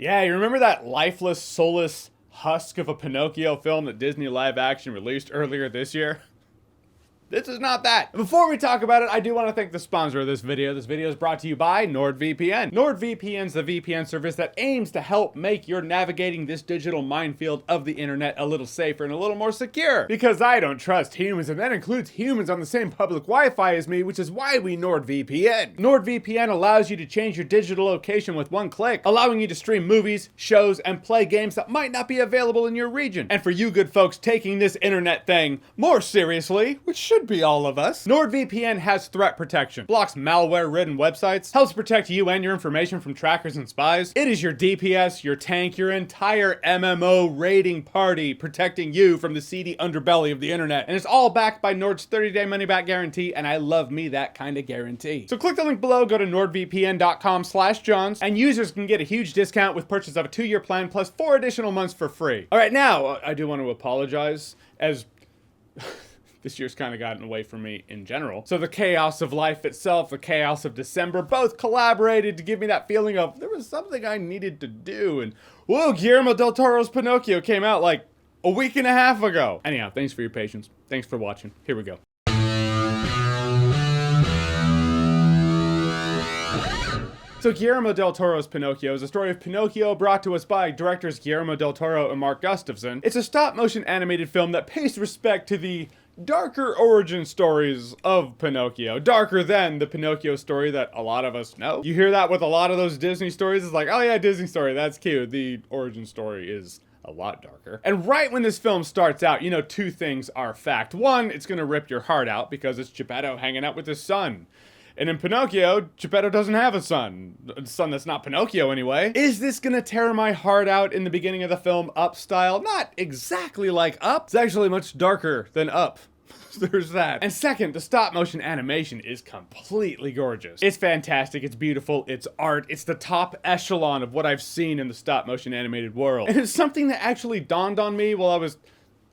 Yeah, you remember that lifeless, soulless husk of a Pinocchio film that Disney live action released earlier this year? This is not that. Before we talk about it, I do want to thank the sponsor of this video. This video is brought to you by NordVPN. NordVPN is the VPN service that aims to help make your navigating this digital minefield of the internet a little safer and a little more secure. Because I don't trust humans, and that includes humans on the same public Wi-Fi as me, which is why we NordVPN. NordVPN allows you to change your digital location with one click, allowing you to stream movies, shows, and play games that might not be available in your region. And for you good folks taking this internet thing more seriously, which should be all of us, NordVPN has threat protection, blocks malware-ridden websites, helps protect you and your information from trackers and spies. It is your DPS, your tank, your entire MMO raiding party protecting you from the seedy underbelly of the internet. And it's all backed by Nord's 30-day money-back guarantee, and I love me that kind of guarantee. So click the link below, go to nordvpn.com/Johns, and users can get a huge discount with purchase of a 2-year plan plus 4 additional months for free. All right, now, I do want to apologize, as this year's kind of gotten away from me in general. So the chaos of life itself, the chaos of December, both collaborated to give me that feeling of there was something I needed to do. And whoa, Guillermo Del Toro's Pinocchio came out like a week and a half ago. Anyhow, thanks for your patience. Thanks for watching. Here we go. So Guillermo Del Toro's Pinocchio is a story of Pinocchio brought to us by directors Guillermo Del Toro and Mark Gustafson. It's a stop-motion animated film that pays respect to the darker origin stories of Pinocchio. Darker than the Pinocchio story that a lot of us know. You hear that with a lot of those Disney stories. It's like, oh yeah, Disney story, that's cute. The origin story is a lot darker. And right when this film starts out, you know, two things are fact. One, it's gonna rip your heart out because it's Geppetto hanging out with his son. And in Pinocchio, Geppetto doesn't have a son that's not Pinocchio anyway. Is this gonna tear my heart out in the beginning of the film, Up style? Not exactly like Up. It's actually much darker than Up. There's that. And second, the stop motion animation is completely gorgeous. It's fantastic, it's beautiful, it's art, it's the top echelon of what I've seen in the stop motion animated world. And it's something that actually dawned on me while I was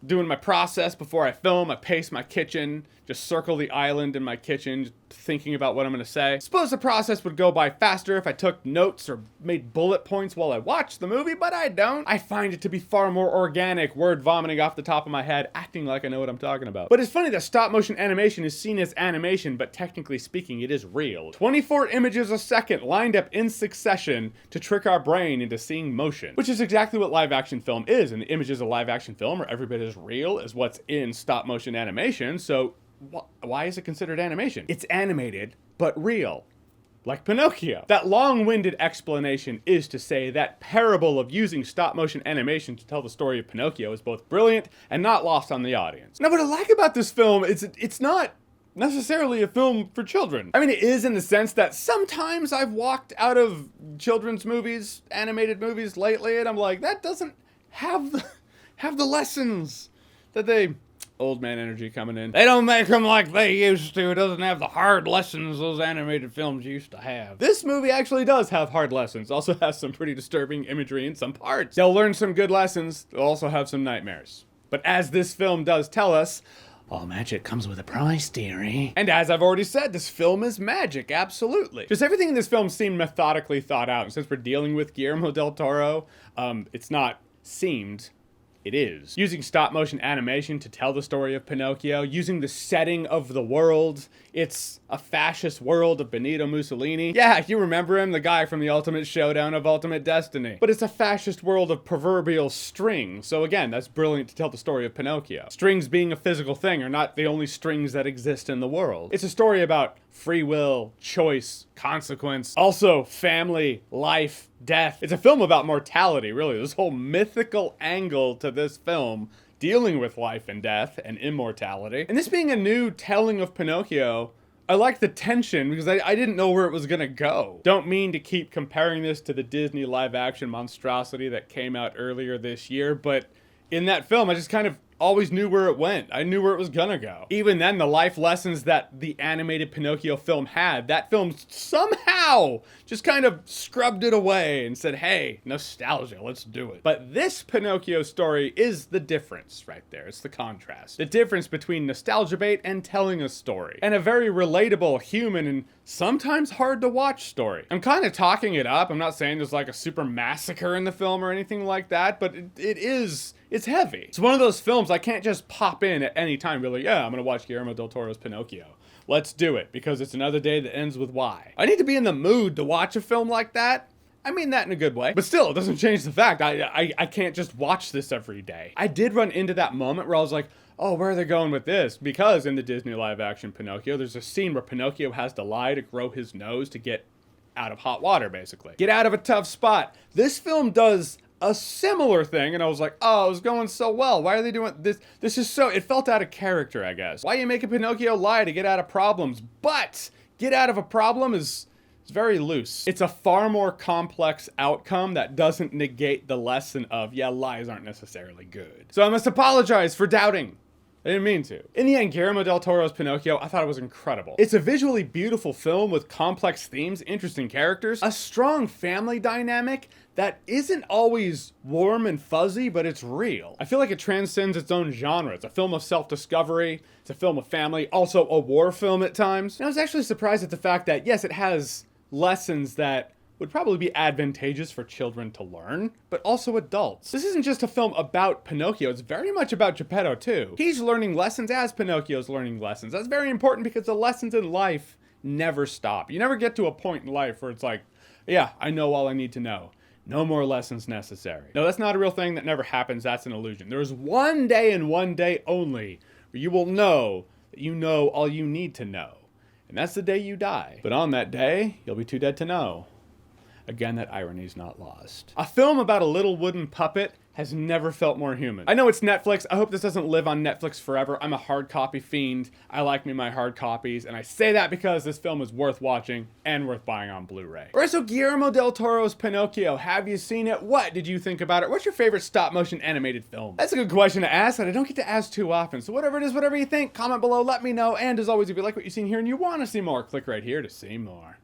doing my process before I film. I pace my kitchen, just circle the island in my kitchen, thinking about what I'm gonna say. Suppose the process would go by faster if I took notes or made bullet points while I watched the movie, but I don't. I find it to be far more organic, word vomiting off the top of my head, acting like I know what I'm talking about. But it's funny that stop motion animation is seen as animation, but technically speaking, it is real. 24 images a second lined up in succession to trick our brain into seeing motion, which is exactly what live action film is. And the images of live action film are every bit as real as what's in stop motion animation, so why is it considered animation? It's animated, but real. Like Pinocchio. That long-winded explanation is to say that parable of using stop-motion animation to tell the story of Pinocchio is both brilliant and not lost on the audience. Now, what I like about this film is it's not necessarily a film for children. I mean, it is in the sense that sometimes I've walked out of children's movies, animated movies lately, and I'm like, that doesn't have the lessons that they... Old man energy coming in. They don't make them like they used to. It doesn't have the hard lessons those animated films used to have. This movie actually does have hard lessons. Also has some pretty disturbing imagery in some parts. They'll learn some good lessons. They'll also have some nightmares. But as this film does tell us, all magic comes with a price, dearie. And as I've already said, this film is magic, absolutely. Just everything in this film seemed methodically thought out. And since we're dealing with Guillermo Del Toro, it's not seemed. It is. Using stop-motion animation to tell the story of Pinocchio, using the setting of the world. It's a fascist world of Benito Mussolini. Yeah, you remember him, the guy from the Ultimate Showdown of Ultimate Destiny. But it's a fascist world of proverbial strings. So again, that's brilliant to tell the story of Pinocchio. Strings being a physical thing are not the only strings that exist in the world. It's a story about free will, choice, consequence, also family, life, death. It's a film about mortality, really. This whole mythical angle to this film dealing with life and death and immortality. And this being a new telling of Pinocchio, I like the tension because I didn't know where it was gonna go. Don't mean to keep comparing this to the Disney live action monstrosity that came out earlier this year, but in that film, I just kind of always knew where it went. I knew where it was gonna go. Even then, the life lessons that the animated Pinocchio film had, that film somehow wow, just kind of scrubbed it away and said, hey, nostalgia, let's do it. But this Pinocchio story is the difference right there. It's the contrast. The difference between nostalgia bait and telling a story. And a very relatable, human, and sometimes hard to watch story. I'm kind of talking it up. I'm not saying there's like a super massacre in the film or anything like that, but it's heavy. It's one of those films I can't just pop in at any time, be like, yeah, I'm gonna watch Guillermo Del Toro's Pinocchio. Let's do it, because it's another day that ends with Y. I need to be in the mood to watch a film like that. I mean that in a good way. But still, it doesn't change the fact I can't just watch this every day. I did run into that moment where I was like, oh, where are they going with this? Because in the Disney live-action Pinocchio, there's a scene where Pinocchio has to lie to grow his nose to get out of hot water, basically. Get out of a tough spot. This film does a similar thing, and I was like, oh, it was going so well. Why are they doing this? This is so, it felt out of character, I guess. Why are you making Pinocchio lie to get out of problems? But get out of a problem is very loose. It's a far more complex outcome that doesn't negate the lesson of, yeah, lies aren't necessarily good. So I must apologize for doubting. I didn't mean to. In the end, Guillermo Del Toro's Pinocchio, I thought it was incredible. It's a visually beautiful film with complex themes, interesting characters, a strong family dynamic that isn't always warm and fuzzy, but it's real. I feel like it transcends its own genre. It's a film of self-discovery, it's a film of family, also a war film at times. And I was actually surprised at the fact that, yes, it has lessons that would probably be advantageous for children to learn, but also adults. This isn't just a film about Pinocchio, it's very much about Geppetto too. He's learning lessons as Pinocchio's learning lessons. That's very important because the lessons in life never stop. You never get to a point in life where it's like, yeah, I know all I need to know. No more lessons necessary. No, that's not a real thing. That never happens. That's an illusion. There is one day and one day only where you will know that you know all you need to know. And that's the day you die. But on that day, you'll be too dead to know. Again, that irony's not lost. A film about a little wooden puppet has never felt more human. I know it's Netflix. I hope this doesn't live on Netflix forever. I'm a hard copy fiend. I like me my hard copies. And I say that because this film is worth watching and worth buying on Blu-ray. Alright, so Guillermo Del Toro's Pinocchio. Have you seen it? What did you think about it? What's your favorite stop-motion animated film? That's a good question to ask that I don't get to ask too often. So whatever it is, whatever you think, comment below, let me know. And as always, if you like what you've seen here and you want to see more, click right here to see more.